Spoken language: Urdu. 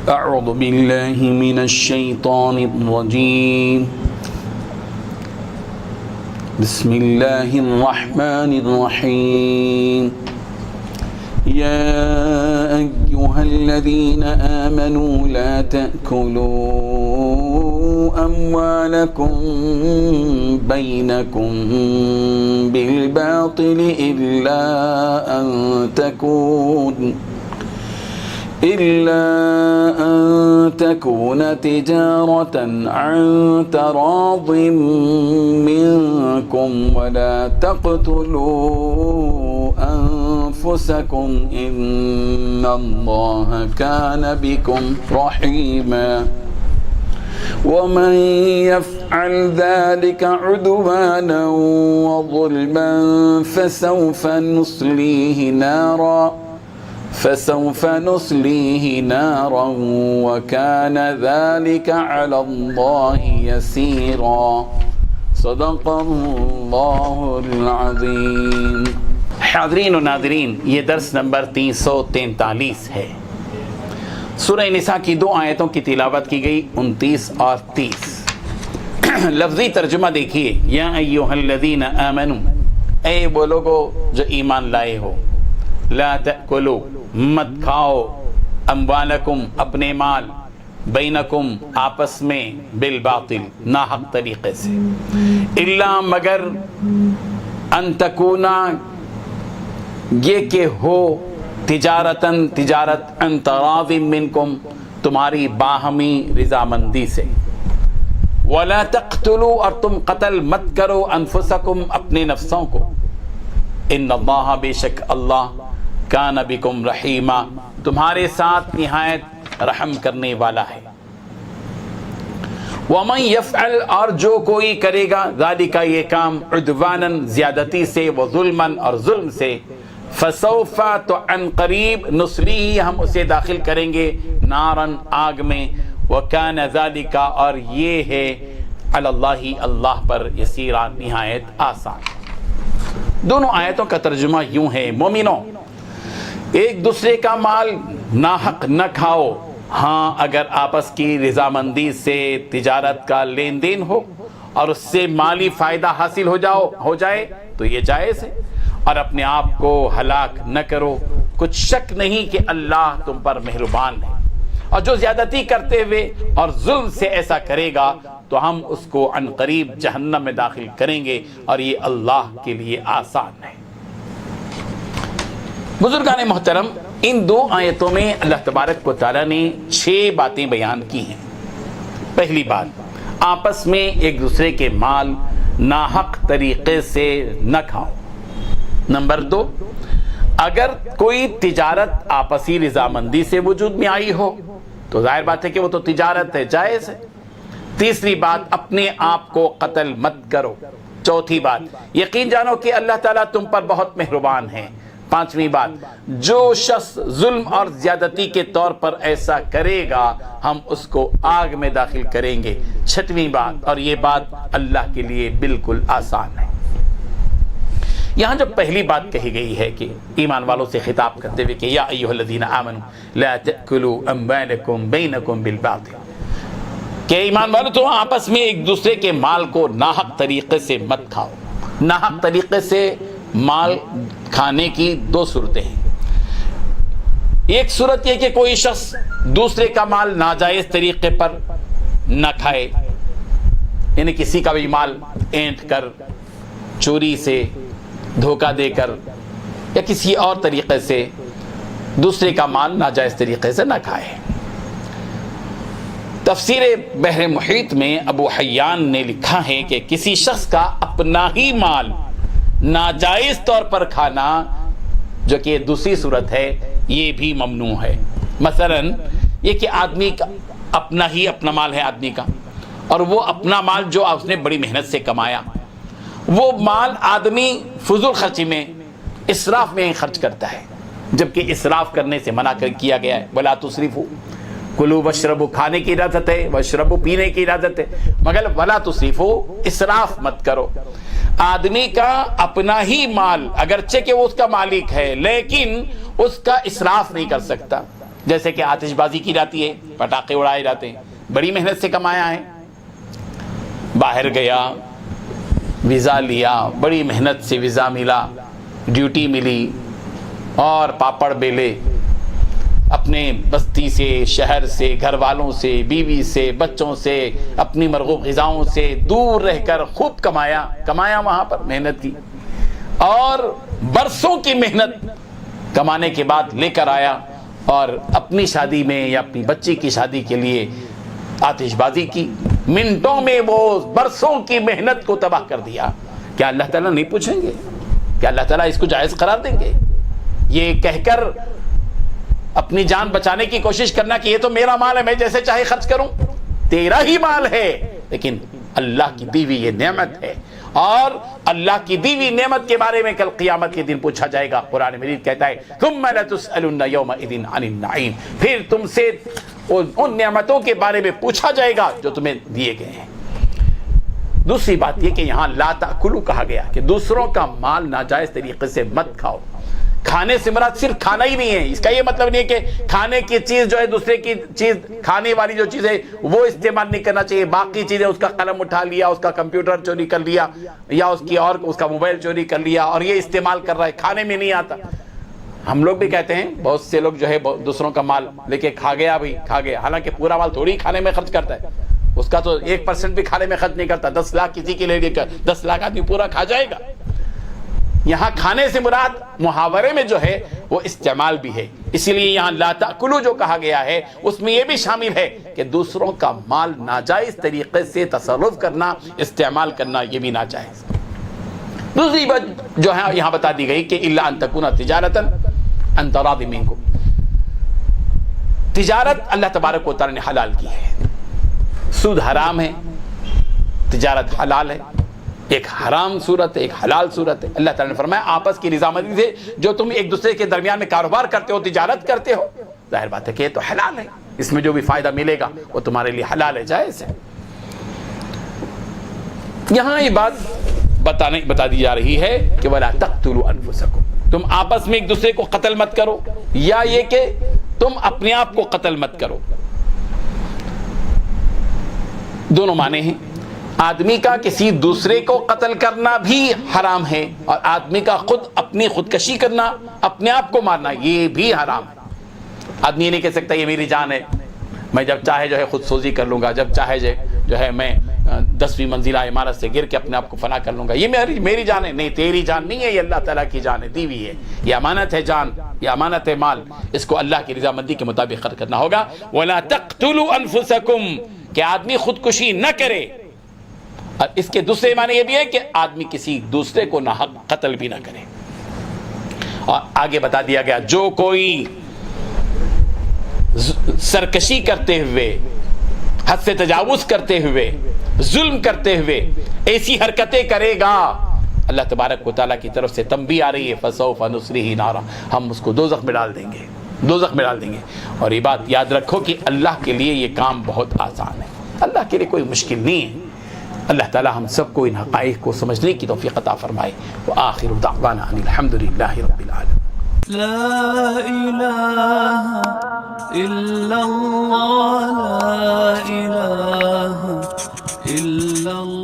أعوذ بالله من الشيطان الرجيم بسم الله الرحمن الرحيم يا أيها الذين آمنوا لا تأكلوا أموالكم بينكم بالباطل إلا أن تكون تجارة عن تراض منكم ولا تقتلوا أنفسكم إن الله كان بكم رحيما ومن يفعل ذلك عدوانا وظلما فسوف نصليه نارا وكان ذلك على الله يسيرا صدق اللہ العظیم۔ حاضرین و ناظرین، یہ درس نمبر 343 ہے۔ سورہ نساء کی 2 آیتوں کی تلاوت کی گئی، 29 اور 30۔ لفظی ترجمہ دیکھیے، یا ایھا الذین آمنوا، اے وہ لوگو جو ایمان لائے ہو، لا تأکلوا، مت کھاؤ، اموالکم، اپنے مال، بینکم، آپس میں، بالباطل، ناحق طریقے سے، الا مگر، ان تکونا، یہ کہ ہو، تجارت ان تراض منکم، تمہاری باہمی رضامندی سے، ولا تقتلوا، اور تم قتل مت کرو، انفسکم، اپنے نفسوں کو، ان اللہ، بے شک اللہ، کان بکم رحیما، تمہارے ساتھ نہایت رحم کرنے والا ہے۔ ومن یفعل، اور جو کوئی کرے گا، ذالک، یہ کام، عدوانا، زیادتی سے، وظلما، اور ظلم سے، فسوف، تو عن قریب، نصلیہ، ہم اسے داخل کریں گے، نارن، آگ میں، وکان ذالک، اور یہ ہے، علی اللہ، اللہ پر، یسیرا، نہایت آسان۔ دونوں آیتوں کا ترجمہ یوں ہے، مومنوں، ایک دوسرے کا مال ناحق نہ کھاؤ، ہاں اگر آپس کی رضامندی سے تجارت کا لین دین ہو اور اس سے مالی فائدہ حاصل ہو جائے تو یہ جائز ہے، اور اپنے آپ کو ہلاک نہ کرو، کچھ شک نہیں کہ اللہ تم پر مہربان ہے، اور جو زیادتی کرتے ہوئے اور ظلم سے ایسا کرے گا تو ہم اس کو عن قریب جہنم میں داخل کریں گے، اور یہ اللہ کے لیے آسان ہے۔ بزرگان محترم، ان 2 آیتوں میں اللہ تبارک و تعالیٰ نے 6 باتیں بیان کی ہیں۔ پہلی بات، آپس میں ایک دوسرے کے مال ناحق طریقے سے نہ کھاؤ۔ نمبر 2، اگر کوئی تجارت آپسی رضامندی سے وجود میں آئی ہو تو ظاہر بات ہے کہ وہ تو تجارت ہے، جائز ہے۔ تیسری بات، اپنے آپ کو قتل مت کرو۔ چوتھی بات، یقین جانو کہ اللہ تعالیٰ تم پر بہت مہربان ہے۔ پانچویں بات، جو شخص ظلم اور زیادتی کے طور پر ایسا کرے گا ہم اس کو آگ میں داخل کریں گے۔ چھٹویں بات، اور یہ بات اللہ کے لیے بالکل آسان ہے۔ یہاں جو پہلی بات کہی گئی ہے کہ ایمان والوں سے خطاب کرتے ہوئے کہ یا ایھا الذین آمنوا لا تأکلوا اموالکم بینکم بالباطل، کہ ایمان والوں تم آپس میں ایک دوسرے کے مال کو ناحق طریقے سے مت کھاؤ۔ ناحق طریقے سے مال کھانے کی 2 صورتیں ہیں۔ ایک صورت یہ کہ کوئی شخص دوسرے کا مال ناجائز طریقے پر نہ کھائے، یعنی کسی کا بھی مال اینٹ کر، چوری سے، دھوکہ دے کر، یا کسی اور طریقے سے دوسرے کا مال ناجائز طریقے سے نہ کھائے۔ تفسیر بحر محیط میں ابو حیان نے لکھا ہے کہ کسی شخص کا اپنا ہی مال ناجائز طور پر کھانا، جو کہ دوسری صورت ہے، یہ بھی ممنوع ہے۔ مثلا یہ کہ آدمی کا اپنا مال ہے آدمی کا، اور وہ اپنا مال جو اس نے بڑی محنت سے کمایا، وہ مال آدمی فضول خرچی میں، اسراف میں خرچ کرتا ہے، جبکہ اسراف کرنے سے منع کیا گیا ہے۔ وَلَا تُسْرِفُوا، کلو وشربو، کھانے کی اجازت ہے، وشربو، پینے کی اجازت ہے، مگر وَلَا تُسْرِفُوا، اسراف مت کرو۔ آدمی کا اپنا ہی مال، اگرچہ کہ وہ اس کا مالک ہے، لیکن اس کا اسراف نہیں کر سکتا، جیسے کہ آتش بازی کی جاتی ہے، پٹاخے اڑائے جاتے ہیں، بڑی محنت سے کمایا ہے، باہر گیا، ویزا لیا، بڑی محنت سے ویزا ملا، ڈیوٹی ملی، اور پاپڑ بیلے، اپنے بستی سے، شہر سے، گھر والوں سے، بیوی سے، بچوں سے، اپنی مرغوب غذاؤں سے دور رہ کر خوب کمایا وہاں پر محنت کی، اور برسوں کی محنت کمانے کے بعد لے کر آیا، اور اپنی شادی میں یا اپنی بچی کی شادی کے لیے آتش بازی کی، منٹوں میں وہ برسوں کی محنت کو تباہ کر دیا۔ کیا اللہ تعالیٰ نہیں پوچھیں گے؟ کیا اللہ تعالیٰ اس کو جائز قرار دیں گے؟ یہ کہہ کر اپنی جان بچانے کی کوشش کرنا کہ یہ تو میرا مال ہے، میں جیسے چاہے خرچ کروں، تیرا ہی مال ہے، لیکن اللہ کی دی ہوئی یہ نعمت ہے، اور اللہ کی دی ہوئی نعمت کے بارے میں کل قیامت کے دن پوچھا جائے گا۔ قرآن مجید کہتا ہے ثم لتسألن یومئذ عن النعیم، پھر تم سے ان نعمتوں کے بارے میں پوچھا جائے گا جو تمہیں دیے گئے ہیں۔ دوسری بات یہ کہ یہاں لا تأکلوا کہا گیا کہ دوسروں کا مال ناجائز طریقے سے مت کھاؤ۔ کھانے سے مراد صرف کھانا ہی نہیں ہے، اس کا یہ مطلب نہیں ہے کہ کھانے کی چیز جو ہے دوسرے کی چیز، کھانے والی جو چیز ہے وہ استعمال نہیں کرنا چاہیے، باقی چیزیں اس کا قلم اٹھا لیا، اس کا کمپیوٹر چوری کر لیا، یا اس کا موبائل چوری کر لیا اور یہ استعمال کر رہا ہے، کھانے میں نہیں آتا۔ ہم لوگ بھی کہتے ہیں، بہت سے لوگ جو ہے دوسروں کا مال لے کے کھا گیا، حالانکہ پورا مال تھوڑی کھانے میں خرچ کرتا ہے، اس کا تو 1% بھی کھانے میں خرچ نہیں کرتا۔ 10 لاکھ کسی کے لے کر 10 لاکھ آدمی پورا کھا جائے گا۔ یہاں کھانے سے مراد محاورے میں جو ہے وہ استعمال بھی ہے، اسی لیے یہاں لا تأکلوا جو کہا گیا ہے اس میں یہ بھی شامل ہے کہ دوسروں کا مال ناجائز طریقے سے تصرف کرنا، استعمال کرنا، یہ بھی ناجائز۔ دوسری بات جو ہے یہاں بتا دی گئی کہ الا ان تکون تجارتا عن تراض منکم، تجارت اللہ تبارک و تعالی نے حلال کی ہے، سود حرام ہے، تجارت حلال ہے، ایک حرام صورت ہے، ایک حلال صورت ہے۔ اللہ تعالیٰ نے فرمایا آپس کی رضامندی سے جو تم ایک دوسرے کے درمیان میں کاروبار کرتے ہو، تجارت کرتے ہو، ظاہر بات ہے کہ یہ تو حلال ہے، اس میں جو بھی فائدہ ملے گا وہ تمہارے لیے حلال ہے، جائز ہے۔ یہاں یہ بات بتا دی جا رہی ہے کہ وَلَا تَقْتُلُوا أَنفُسَكُمْ، تم آپس میں ایک دوسرے کو قتل مت کرو، یا یہ کہ تم اپنے آپ کو قتل مت کرو۔ دونوں معنی ہیں، آدمی کا کسی دوسرے کو قتل کرنا بھی حرام ہے، اور آدمی کا اپنی خودکشی کرنا، اپنے آپ کو مارنا، یہ بھی حرام ہے۔ آدمی یہ نہیں کہہ سکتا یہ میری جان ہے، میں جب چاہے جو ہے خود سوزی کر لوں گا، جب چاہے جو ہے میں 10ویں منزلہ عمارت سے گر کے اپنے آپ کو فنا کر لوں گا، یہ میری جان ہے۔ نہیں، تیری جان نہیں ہے، یہ اللہ تعالیٰ کی جان ہے، دی ہوئی ہے، یہ امانت ہے جان، یہ امانت ہے مال، اس کو اللہ کی رضامندی کے مطابق خرچ کرنا ہوگا۔ وَلَا تَقْتُلُوا أَنفُسَكُمْ، کہ آدمی خودکشی نہ کرے، اور اس کے دوسرے معنی یہ بھی ہے کہ آدمی کسی دوسرے کو ناحق قتل بھی نہ کرے۔ اور آگے بتا دیا گیا جو کوئی سرکشی کرتے ہوئے، حد سے تجاوز کرتے ہوئے، ظلم کرتے ہوئے ایسی حرکتیں کرے گا، اللہ تبارک و تعالیٰ کی طرف سے تنبیہ آ رہی ہے فَسَوْفَ نُصْلِهِ نَارًا، ہم اس کو دوزخ میں ڈال دیں گے۔ اور یہ بات یاد رکھو کہ اللہ کے لیے یہ کام بہت آسان ہے، اللہ کے لیے کوئی مشکل نہیں ہے۔ اللہ تعالیٰ ہم سب کو ان حقائق کو سمجھنے کی توفیق عطا فرمائے۔ وآخر دعوانا ان الحمدللہ رب العالمین۔ لا إله إلا الله، لا إله إلا الله۔